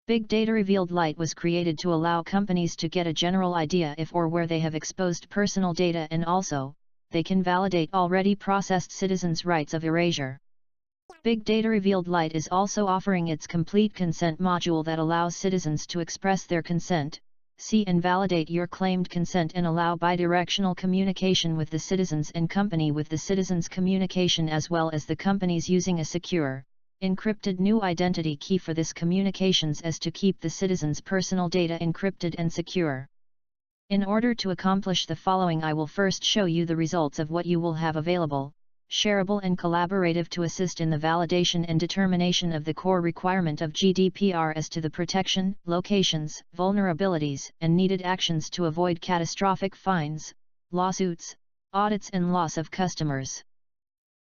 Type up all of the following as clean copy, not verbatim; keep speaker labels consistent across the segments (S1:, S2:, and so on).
S1: BigDataRevealed Lite was created to allow companies to get a general idea if or where they have exposed personal data, and also, they can validate already processed citizens' rights of erasure. BigDataRevealed Lite is also offering its complete consent module that allows citizens to express their consent, see and validate your claimed consent, and allow bidirectional communication with the citizens and company, with the citizens' communication as well as the companies using a secure, encrypted new identity key for this communications as to keep the citizens' personal data encrypted and secure. In order to accomplish the following, I will first show you the results of what you will have available, shareable and collaborative, to assist in the validation and determination of the core requirement of GDPR as to the protection, locations, vulnerabilities, and needed actions to avoid catastrophic fines, lawsuits, audits and loss of customers.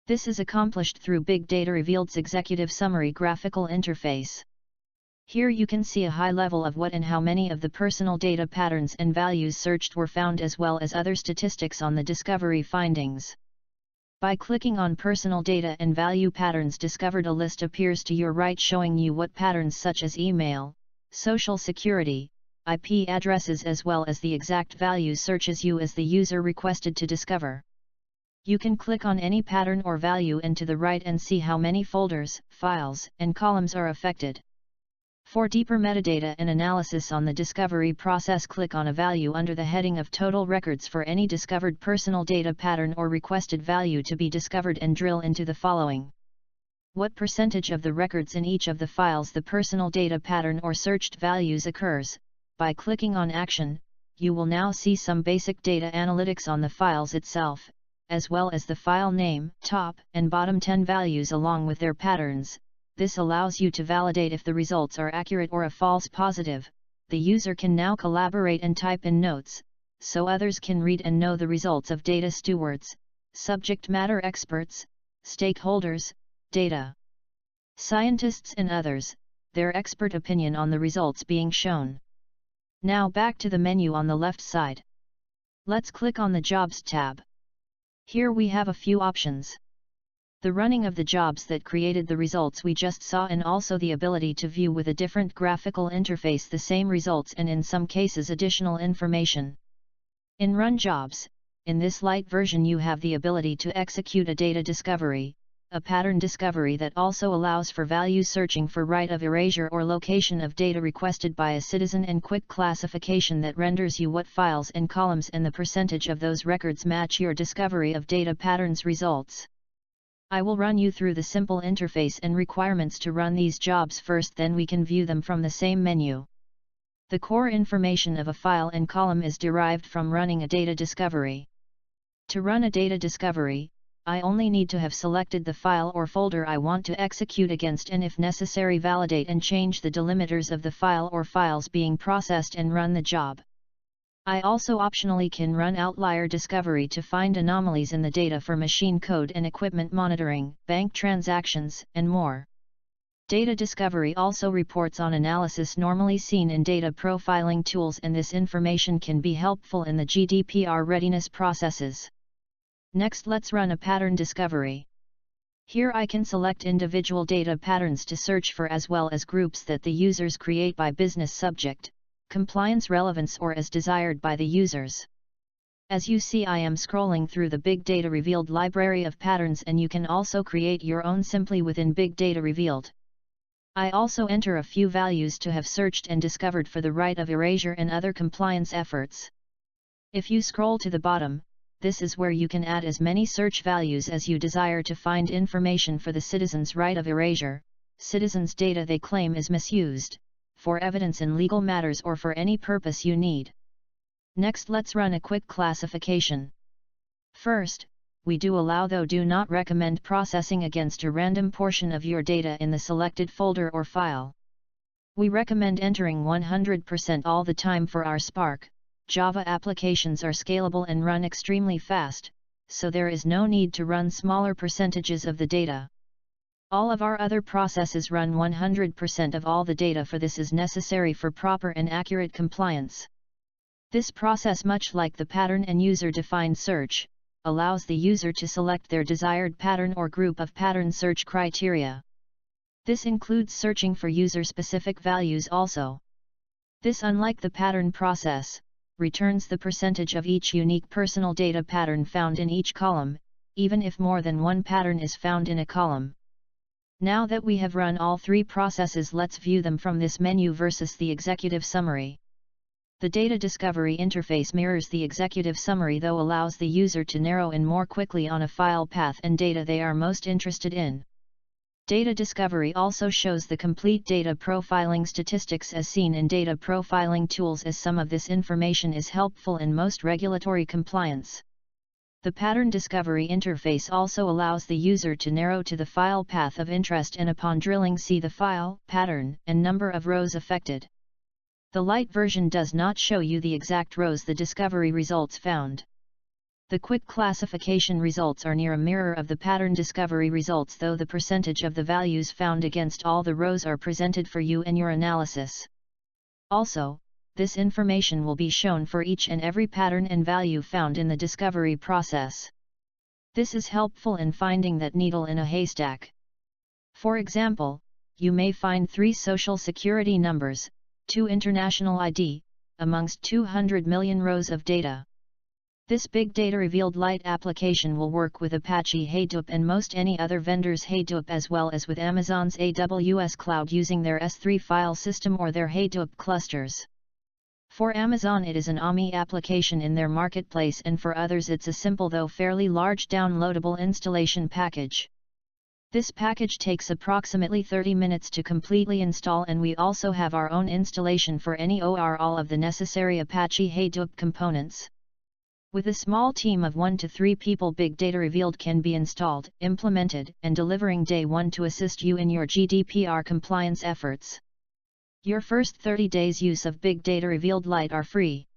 S1: This is accomplished through BigDataRevealed's executive summary graphical interface. Here you can see a high level of what and how many of the personal data patterns and values searched were found, as well as other statistics on the discovery findings. By clicking on personal data and value patterns discovered, a list appears to your right showing you what patterns such as email, social security, IP addresses, as well as the exact value searches you as the user requested to discover. You can click on any pattern or value and to the right and see how many folders, files, and columns are affected. For deeper metadata and analysis on the discovery process, click on a value under the heading of Total Records for any discovered personal data pattern or requested value to be discovered, and drill into the following. What percentage of the records in each of the files the personal data pattern or searched values occurs? By clicking on Action, you will now see some basic data analytics on the files itself, as well as the file name, top and bottom 10 values along with their patterns. This allows you to validate if the results are accurate or a false positive. The user can now collaborate and type in notes, so others can read and know the results of data stewards, subject matter experts, stakeholders, data scientists and others, their expert opinion on the results being shown. Now back to the menu on the left side. Let's click on the Jobs tab. Here we have a few options. The running of the jobs that created the results we just saw, and also the ability to view with a different graphical interface the same results and in some cases additional information. In Run Jobs, in this light version you have the ability to execute a data discovery, a pattern discovery that also allows for value searching for right of erasure or location of data requested by a citizen, and quick classification that renders you what files and columns and the percentage of those records match your discovery of data patterns results. I will run you through the simple interface and requirements to run these jobs first, then we can view them from the same menu. The core information of a file and column is derived from running a data discovery. To run a data discovery, I only need to have selected the file or folder I want to execute against, and if necessary validate and change the delimiters of the file or files being processed and run the job. I also optionally can run outlier discovery to find anomalies in the data for machine code and equipment monitoring, bank transactions, and more. Data discovery also reports on analysis normally seen in data profiling tools, and this information can be helpful in the GDPR readiness processes. Next, let's run a pattern discovery. Here I can select individual data patterns to search for, as well as groups that the users create by business subject, compliance relevance, or as desired by the users. As you see, I am scrolling through the BigDataRevealed library of patterns, and you can also create your own simply within BigDataRevealed. I also enter a few values to have searched and discovered for the right of erasure and other compliance efforts. If you scroll to the bottom, this is where you can add as many search values as you desire to find information for the citizen's right of erasure, citizens' data they claim is misused, for evidence in legal matters, or for any purpose you need. Next, let's run a quick classification. First, we do allow though do not recommend processing against a random portion of your data in the selected folder or file. We recommend entering 100% all the time for our Spark, Java applications are scalable and run extremely fast, so there is no need to run smaller percentages of the data. All of our other processes run 100% of all the data, for this is necessary for proper and accurate compliance. This process, much like the pattern and user-defined search, allows the user to select their desired pattern or group of pattern search criteria. This includes searching for user-specific values also. This, unlike the pattern process, returns the percentage of each unique personal data pattern found in each column, even if more than one pattern is found in a column. Now that we have run all three processes, let's view them from this menu versus the executive summary. The data discovery interface mirrors the executive summary, though allows the user to narrow in more quickly on a file path and data they are most interested in. Data discovery also shows the complete data profiling statistics as seen in data profiling tools, as some of this information is helpful in most regulatory compliance. The pattern discovery interface also allows the user to narrow to the file path of interest and upon drilling see the file, pattern, and number of rows affected. The light version does not show you the exact rows the discovery results found. The quick classification results are near a mirror of the pattern discovery results, though the percentage of the values found against all the rows are presented for you and your analysis. Also, this information will be shown for each and every pattern and value found in the discovery process. This is helpful in finding that needle in a haystack. For example, you may find 3 social security numbers, 2 international ID, amongst 200 million rows of data. This BigDataRevealed Lite application will work with Apache Hadoop and most any other vendor's Hadoop, as well as with Amazon's AWS cloud using their S3 file system or their Hadoop clusters. For Amazon it is an AMI application in their marketplace, and for others it's a simple though fairly large downloadable installation package. This package takes approximately 30 minutes to completely install, and we also have our own installation for any or all of the necessary Apache Hadoop components. With a small team of 1 to 3 people, BigDataRevealed can be installed, implemented, and delivering day 1 to assist you in your GDPR compliance efforts. Your first 30 days use of BigDataRevealed Lite are free.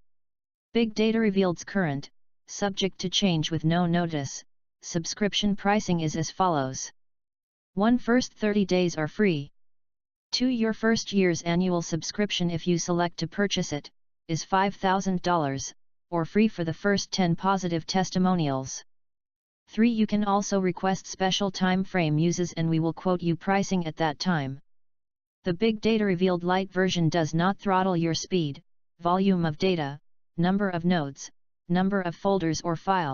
S1: BigDataRevealed's current, subject to change with no notice, subscription pricing is as follows. 1. First 30 days are free. 2. Your first year's annual subscription, if you select to purchase it, is $5,000, or free for the first 10 positive testimonials. 3. You can also request special time frame uses and we will quote you pricing at that time. The BigDataRevealed Lite version does not throttle your speed, volume of data, number of nodes, number of folders or files.